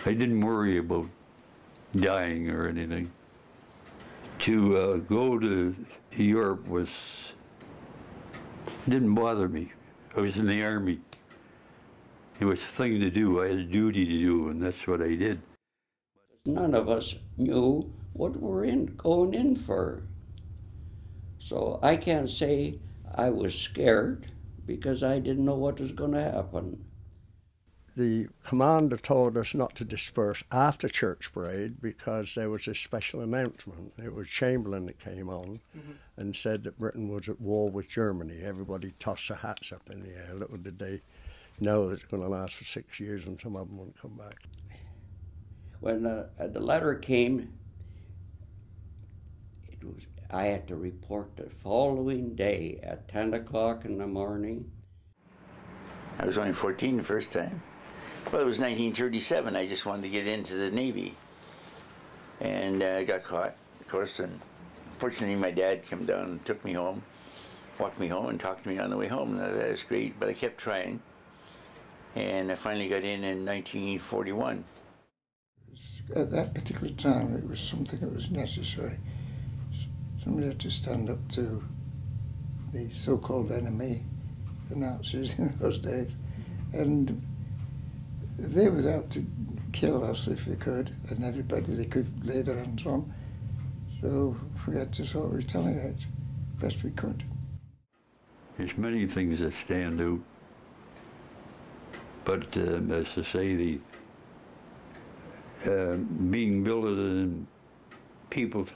I didn't worry about dying or anything. To go to Europe didn't bother me. I was in the Army. It was a thing to do. I had a duty to do, and that's what I did. None of us knew what we're going in for. So I can't say I was scared because I didn't know what was going to happen. The commander told us not to disperse after church parade because there was a special announcement. It was Chamberlain that came on and said that Britain was at war with Germany. Everybody tossed their hats up in the air. Little did they know that it's going to last for 6 years and some of them wouldn't come back. When the letter came, I had to report the following day at 10 o'clock in the morning. I was only 14 the first time. Well, it was 1937. I just wanted to get into the Navy. And I got caught, of course, and fortunately my dad came down and took me home, walked me home and talked to me on the way home. And that was great, but I kept trying. And I finally got in 1941. At that particular time, it was something that was necessary. Somebody had to stand up to the so-called enemy, the Nazis in those days. And they was out to kill us if they could, and everybody they could lay their hands on. So we had to sort of retaliate best we could. There's many things that stand out. But as I say, being billeted in people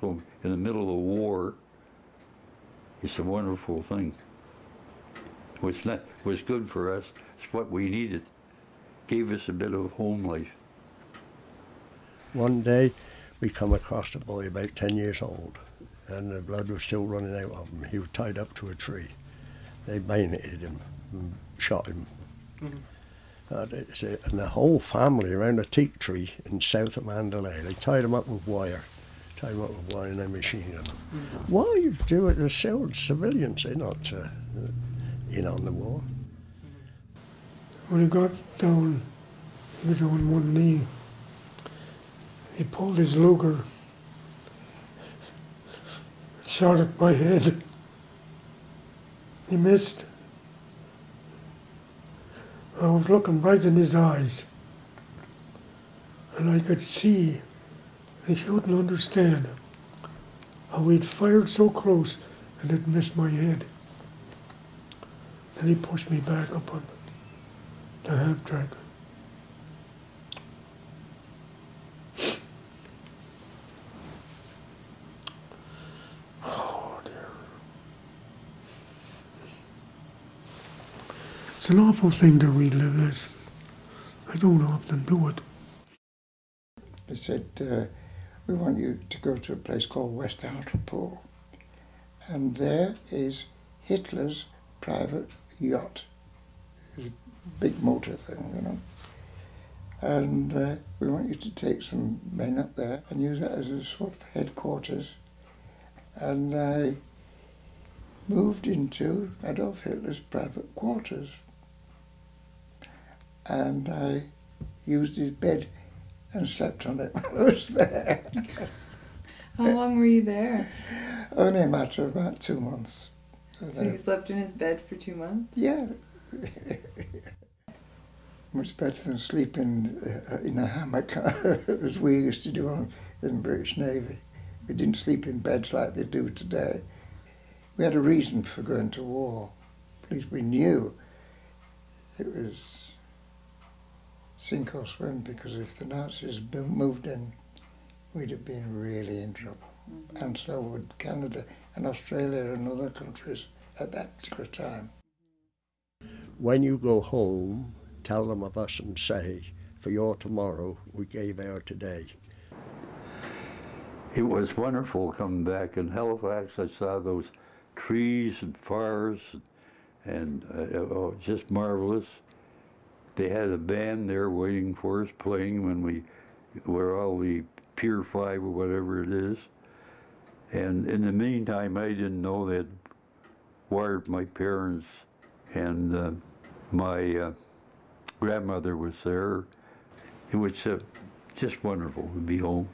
in the middle of a war is a wonderful thing. It was good for us. It's what we needed. Gave us a bit of home life. One day we come across a boy about 10 years old and the blood was still running out of him. He was tied up to a tree. They bayoneted him and shot him. And the whole family around a teak tree in south of Mandalay, they tied him up with wire. And then machine gun them. Why you do it? They're still civilians, they're not in on the war. When he got down, he was on one knee. He pulled his Luger, shot at my head. He missed. I was looking right in his eyes, and I could see he couldn't understand how he'd fired so close and it missed my head. Then he pushed me back up on the hamp track. Oh dear. It's an awful thing to relive this. I don't often do it. They said, we want you to go to a place called West Hartlepool, and there is Hitler's private yacht. It's a big motor thing, you know. And we want you to take some men up there and use that as a sort of headquarters. And I moved into Adolf Hitler's private quarters. And I used his bed and slept on it while I was there. How long were you there? Only a matter of about 2 months. So you slept in his bed for 2 months? Yeah. Much better than sleeping in a hammock, as we used to do in the British Navy. We didn't sleep in beds like they do today. We had a reason for going to war. At least we knew it was sink or swim, because if the Nazis moved in, we'd have been really in trouble. And so would Canada and Australia and other countries at that particular time. When you go home, tell them of us and say, for your tomorrow, we gave our today. It was wonderful coming back. In Halifax, I saw those trees and fires and just marvelous. They had a band there waiting for us, playing when we were all the Pier 5 or whatever it is. And in the meantime, I didn't know they'd wired my parents, and my grandmother was there. It was just wonderful to be home.